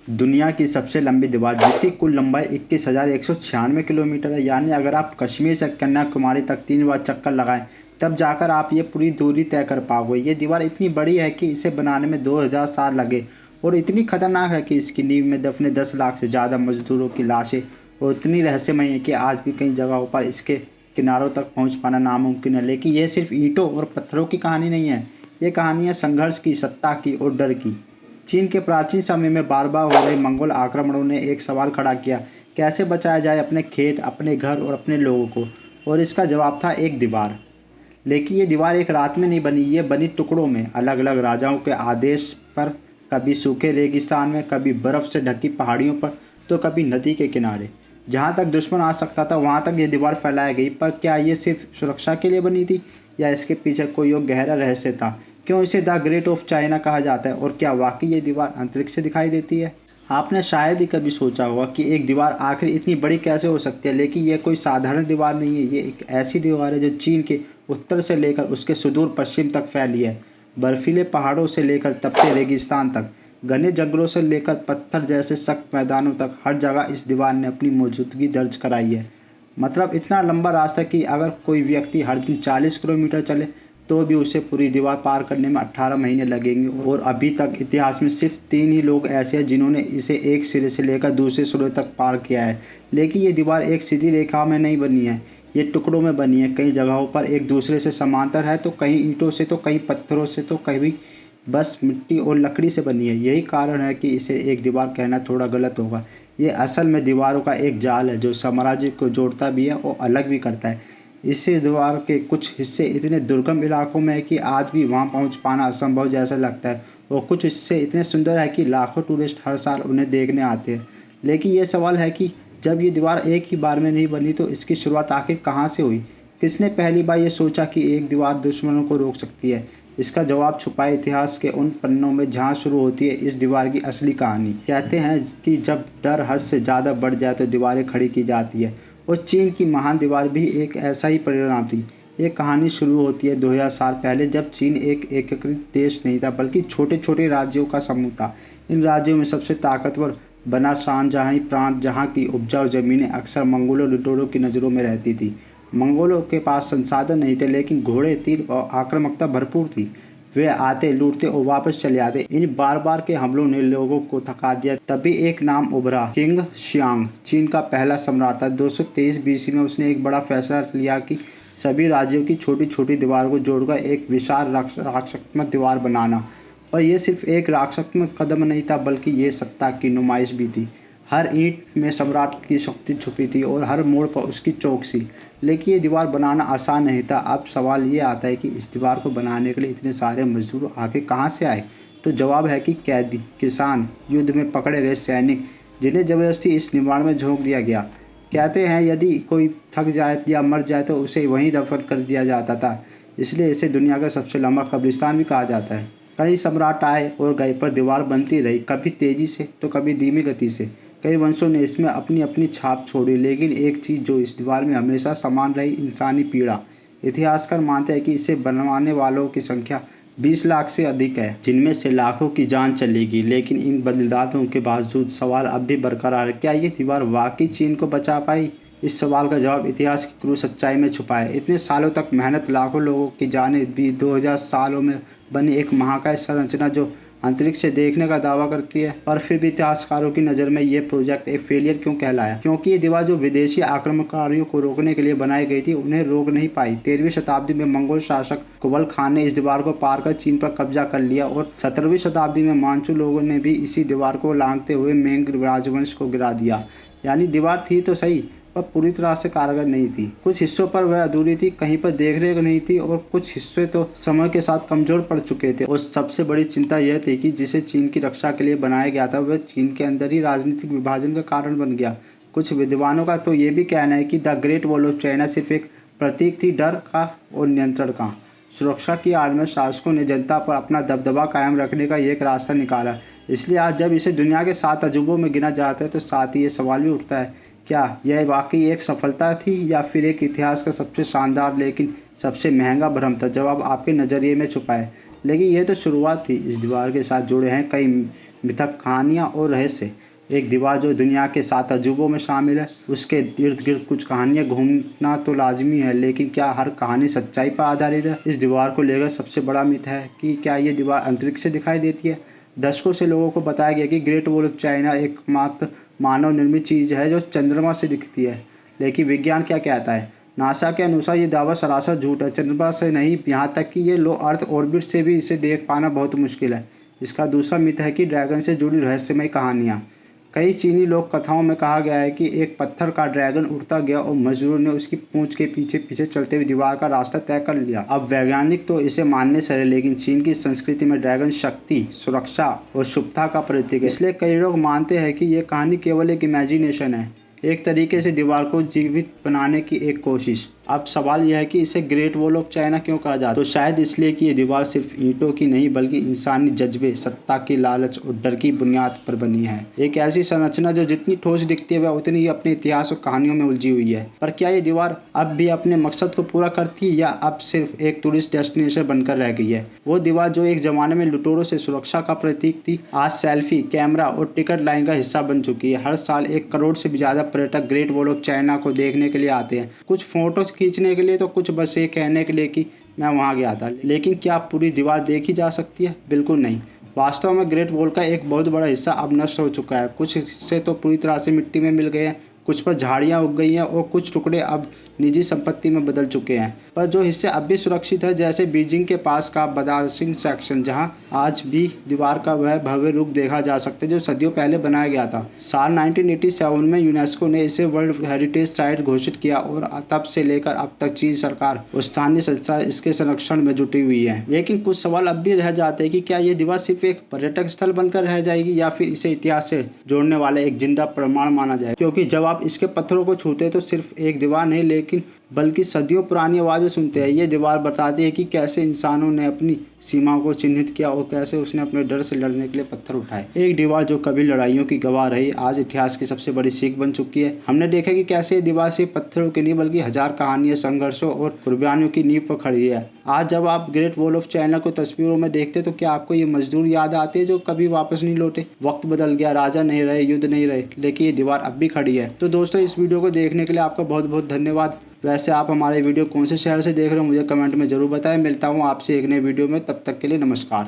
दुनिया की सबसे लंबी दीवार जिसकी कुल लंबाई 21,196 किलोमीटर है। यानी अगर आप कश्मीर से कन्याकुमारी तक 3 बार चक्कर लगाएं तब जाकर आप ये पूरी दूरी तय कर पाओगे। ये दीवार इतनी बड़ी है कि इसे बनाने में 2000 साल लगे और इतनी खतरनाक है कि इसकी नींव में दफने 10 लाख से ज़्यादा मजदूरों की लाशें और इतनी रहस्यमय है कि आज भी कई जगहों पर इसके किनारों तक पहुँच पाना नामुमकिन है। लेकिन यह सिर्फ ईंटों और पत्थरों की कहानी नहीं है, ये कहानी है संघर्ष की, सत्ता की और डर की। चीन के प्राचीन समय में बार बार हो रहे मंगोल आक्रमणों ने एक सवाल खड़ा किया, कैसे बचाया जाए अपने खेत, अपने घर और अपने लोगों को। और इसका जवाब था एक दीवार। लेकिन ये दीवार एक रात में नहीं बनी, ये बनी टुकड़ों में, अलग अलग राजाओं के आदेश पर, कभी सूखे रेगिस्तान में, कभी बर्फ़ से ढकी पहाड़ियों पर, तो कभी नदी के किनारे। जहाँ तक दुश्मन आ सकता था वहाँ तक ये दीवार फैलाई गई। पर क्या ये सिर्फ सुरक्षा के लिए बनी थी या इसके पीछे कोई और गहरा रहस्य था? क्यों इसे द ग्रेट ऑफ चाइना कहा जाता है और क्या वाकई ये दीवार अंतरिक्ष से दिखाई देती है? आपने शायद ही कभी सोचा होगा कि एक दीवार आखिर इतनी बड़ी कैसे हो सकती है। लेकिन यह कोई साधारण दीवार नहीं है, ये एक ऐसी दीवार है जो चीन के उत्तर से लेकर उसके सुदूर पश्चिम तक फैली है। बर्फीले पहाड़ों से लेकर तपते रेगिस्तान तक, घने जंगलों से लेकर पत्थर जैसे सख्त मैदानों तक, हर जगह इस दीवार ने अपनी मौजूदगी दर्ज कराई है। मतलब इतना लंबा रास्ता कि अगर कोई व्यक्ति हर दिन 40 किलोमीटर चले तो भी उसे पूरी दीवार पार करने में 18 महीने लगेंगे। और अभी तक इतिहास में सिर्फ 3 ही लोग ऐसे हैं जिन्होंने इसे एक सिरे से लेकर दूसरे सिरे तक पार किया है। लेकिन ये दीवार एक सीधी रेखा में नहीं बनी है, ये टुकड़ों में बनी है। कई जगहों पर एक दूसरे से समांतर है, तो कहीं ईंटों से, तो कहीं पत्थरों से, तो कहीं बस मिट्टी और लकड़ी से बनी है। यही कारण है कि इसे एक दीवार कहना थोड़ा गलत होगा। ये असल में दीवारों का एक जाल है जो साम्राज्य को जोड़ता भी है और अलग भी करता है। इससे दीवार के कुछ हिस्से इतने दुर्गम इलाकों में है कि आज भी वहां पहुंच पाना असंभव जैसा लगता है, और कुछ हिस्से इतने सुंदर है कि लाखों टूरिस्ट हर साल उन्हें देखने आते हैं। लेकिन ये सवाल है कि जब ये दीवार एक ही बार में नहीं बनी तो इसकी शुरुआत आखिर कहाँ से हुई? किसने पहली बार ये सोचा कि एक दीवार दुश्मनों को रोक सकती है? इसका जवाब छुपा है इतिहास के उन पन्नों में जहाँ शुरू होती है इस दीवार की असली कहानी। कहते हैं कि जब डर हद से ज़्यादा बढ़ जाए तो दीवारें खड़ी की जाती है, और चीन की महान दीवार भी एक ऐसा ही परिणाम थी। ये कहानी शुरू होती है 2000 साल पहले, जब चीन एक एकीकृत देश नहीं था बल्कि छोटे छोटे राज्यों का समूह था। इन राज्यों में सबसे ताकतवर बना शाहजहां प्रांत, जहाँ की उपजाऊ ज़मीनें अक्सर मंगोलों लुटेरों की नज़रों में रहती थी। मंगोलों के पास संसाधन नहीं थे, लेकिन घोड़े, तीर और आक्रामकता भरपूर थी। वे आते, लूटते और वापस चले आते। इन बार बार के हमलों ने लोगों को थका दिया। तभी एक नाम उभरा, किंग शियांग। चीन का पहला सम्राट था। 223 बीसी में उसने एक बड़ा फैसला लिया कि सभी राज्यों की छोटी छोटी दीवारों को जोड़कर एक विशाल रक्षात्मक दीवार बनाना। और यह सिर्फ एक रक्षात्मक कदम नहीं था, बल्कि ये सत्ता की नुमाइश भी थी। हर ईंट में सम्राट की शक्ति छुपी थी और हर मोड़ पर उसकी चौकसी। लेकिन ये दीवार बनाना आसान नहीं था। अब सवाल ये आता है कि इस दीवार को बनाने के लिए इतने सारे मजदूर आखिर कहाँ से आए? तो जवाब है कि कैदी, किसान, युद्ध में पकड़े गए सैनिक, जिन्हें ज़बरदस्ती इस निर्माण में झोंक दिया गया। कहते हैं यदि कोई थक जाए या मर जाए तो उसे वहीं दफन कर दिया जाता था। इसलिए इसे दुनिया का सबसे लंबा कब्रिस्तान भी कहा जाता है। कई सम्राट आए और गए पर दीवार बनती रही, कभी तेज़ी से तो कभी धीमी गति से। कई वंशों ने इसमें अपनी अपनी छाप छोड़ी, लेकिन एक चीज़ जो इस दीवार में हमेशा समान रही, इंसानी पीड़ा। इतिहासकार मानते हैं कि इसे बनवाने वालों की संख्या 20 लाख से अधिक है, जिनमें से लाखों की जान चली गई। लेकिन इन बलिदानों के बावजूद सवाल अब भी बरकरार है, क्या ये दीवार वाकई चीन को बचा पाई? इस सवाल का जवाब इतिहास की क्रूर सच्चाई में छुपा है। इतने सालों तक मेहनत, लाखों लोगों की जानें भी, 2000 सालों में बनी एक महाकाय संरचना जो अंतरिक्ष से देखने का दावा करती है। और फिर भी इतिहासकारों की नज़र में ये प्रोजेक्ट एक फेलियर क्यों कहलाया? क्योंकि ये दीवार जो विदेशी आक्रमणकारियों को रोकने के लिए बनाई गई थी, उन्हें रोक नहीं पाई। 13वीं शताब्दी में मंगोल शासक कुबल खान ने इस दीवार को पार कर चीन पर कब्जा कर लिया, और 17वीं शताब्दी में मानचू लोगों ने भी इसी दीवार को लांघते हुए मेंग राजवंश को गिरा दिया। यानी दीवार थी तो सही, पर पूरी तरह से कारगर नहीं थी। कुछ हिस्सों पर वह अधूरी थी, कहीं पर देखरेख नहीं थी, और कुछ हिस्से तो समय के साथ कमजोर पड़ चुके थे। और सबसे बड़ी चिंता यह थी कि जिसे चीन की रक्षा के लिए बनाया गया था, वह चीन के अंदर ही राजनीतिक विभाजन का कारण बन गया। कुछ विद्वानों का तो ये भी कहना है कि the great wall of China सिर्फ एक प्रतीक थी, डर का और नियंत्रण का। सुरक्षा की आड़ में शासकों ने जनता पर अपना दबदबा कायम रखने का एक रास्ता निकाला। इसलिए आज जब इसे दुनिया के 7 अजूबों में गिना जाता है तो साथ ही ये सवाल भी उठता है, क्या यह वाकई एक सफलता थी या फिर एक इतिहास का सबसे शानदार लेकिन सबसे महंगा भ्रम था? जवाब आपके नज़रिए में छुपा है। लेकिन यह तो शुरुआत थी। इस दीवार के साथ जुड़े हैं कई मिथक, कहानियाँ और रहस्य। एक दीवार जो दुनिया के 7 अजूबों में शामिल है, उसके इर्द गिर्द कुछ कहानियाँ घूमना तो लाजमी है, लेकिन क्या हर कहानी सच्चाई पर आधारित है? इस दीवार को लेकर सबसे बड़ा मिथ है कि क्या ये दीवार अंतरिक्ष से दिखाई देती है। दशकों से लोगों को बताया गया कि ग्रेट वॉल ऑफ चाइना एकमात्र मानव निर्मित चीज़ है जो चंद्रमा से दिखती है। लेकिन विज्ञान क्या कहता है? नासा के अनुसार ये दावा सरासर झूठ है। चंद्रमा से नहीं, यहाँ तक कि ये लो अर्थ ऑर्बिट से भी इसे देख पाना बहुत मुश्किल है। इसका दूसरा मिथ है कि ड्रैगन से जुड़ी रहस्यमय कहानियाँ। कई चीनी लोक कथाओं में कहा गया है कि एक पत्थर का ड्रैगन उड़ता गया और मजदूर ने उसकी पूंछ के पीछे पीछे चलते हुए दीवार का रास्ता तय कर लिया। अब वैज्ञानिक तो इसे मानने से रहे, लेकिन चीन की संस्कृति में ड्रैगन शक्ति, सुरक्षा और शुभता का प्रतीक है। इसलिए कई लोग मानते हैं कि यह कहानी केवल एक इमेजिनेशन है, एक तरीके से दीवार को जीवित बनाने की एक कोशिश। अब सवाल यह है कि इसे ग्रेट वॉल ऑफ चाइना क्यों कहा जाता है? तो शायद इसलिए कि ये दीवार सिर्फ ईंटों की नहीं, बल्कि इंसानी जज्बे, सत्ता की लालच और डर की बुनियाद पर बनी है। एक ऐसी संरचना जो जितनी ठोस दिखती है वह उतनी ही अपने इतिहास और कहानियों में उलझी हुई है। पर क्या ये दीवार अब भी अपने मकसद को पूरा करती है, या अब सिर्फ एक टूरिस्ट डेस्टिनेशन बनकर रह गई है? वो दीवार जो एक जमाने में लुटेरों से सुरक्षा का प्रतीक थी, आज सेल्फी, कैमरा और टिकट लाइन का हिस्सा बन चुकी है। हर साल 1 करोड़ से भी ज़्यादा पर्यटक ग्रेट वॉल ऑफ चाइना को देखने के लिए आते हैं। कुछ फोटो खींचने के लिए, तो कुछ बस ये कहने के लिए कि मैं वहाँ गया था। लेकिन क्या पूरी दीवार देखी जा सकती है? बिल्कुल नहीं। वास्तव में ग्रेट वॉल का एक बहुत बड़ा हिस्सा अब नष्ट हो चुका है। कुछ हिस्से तो पूरी तरह से मिट्टी में मिल गए हैं, कुछ पर झाड़ियाँ उग गई हैं और कुछ टुकड़े अब निजी संपत्ति में बदल चुके हैं। पर जो हिस्से अब भी सुरक्षित है, जैसे बीजिंग के पास का बदासिंग सेक्शन, जहां आज भी दीवार का वह भव्य रूप देखा जा सकता है जो सदियों पहले बनाया गया था। साल 1987 में यूनेस्को ने इसे वर्ल्ड हेरिटेज साइट घोषित किया और तब से लेकर अब तक चीन सरकार और स्थानीय संस्था इसके संरक्षण में जुटी हुई है। लेकिन कुछ सवाल अब भी रह जाते हैं कि क्या ये दीवार सिर्फ एक पर्यटक स्थल बनकर रह जाएगी, या फिर इसे इतिहास से जोड़ने वाला एक जिंदा प्रमाण माना जाए? क्योंकि जब आप इसके पत्थरों को छूते हैं तो सिर्फ एक दीवार नहीं, बल्कि सदियों पुरानी आवाज़ें सुनते हैं। ये दीवार बताती है कि कैसे इंसानों ने अपनी सीमाओं को चिन्हित किया और कैसे उसने अपने डर से लड़ने के लिए पत्थर उठाए। एक दीवार जो कभी लड़ाइयों की गवाह रही, आज इतिहास की सबसे बड़ी सीख बन चुकी है। हमने देखा कि कैसे ये दीवार सिर्फ पत्थरों की नहीं, बल्कि हजार कहानियों, संघर्षों और कुर्बानियों की नींव पर खड़ी है। आज जब आप ग्रेट वॉल ऑफ चाइना को तस्वीरों में देखते तो क्या आपको ये मजदूर याद आते हैं जो कभी वापस नहीं लौटे? वक्त बदल गया, राजा नहीं रहे, युद्ध नहीं रहे, लेकिन ये दीवार अब भी खड़ी है। तो दोस्तों, इस वीडियो को देखने के लिए आपका बहुत बहुत धन्यवाद। वैसे आप हमारे वीडियो कौन से शहर से देख रहे हो मुझे कमेंट में ज़रूर बताएं। मिलता हूँ आपसे एक नए वीडियो में, तब तक के लिए नमस्कार।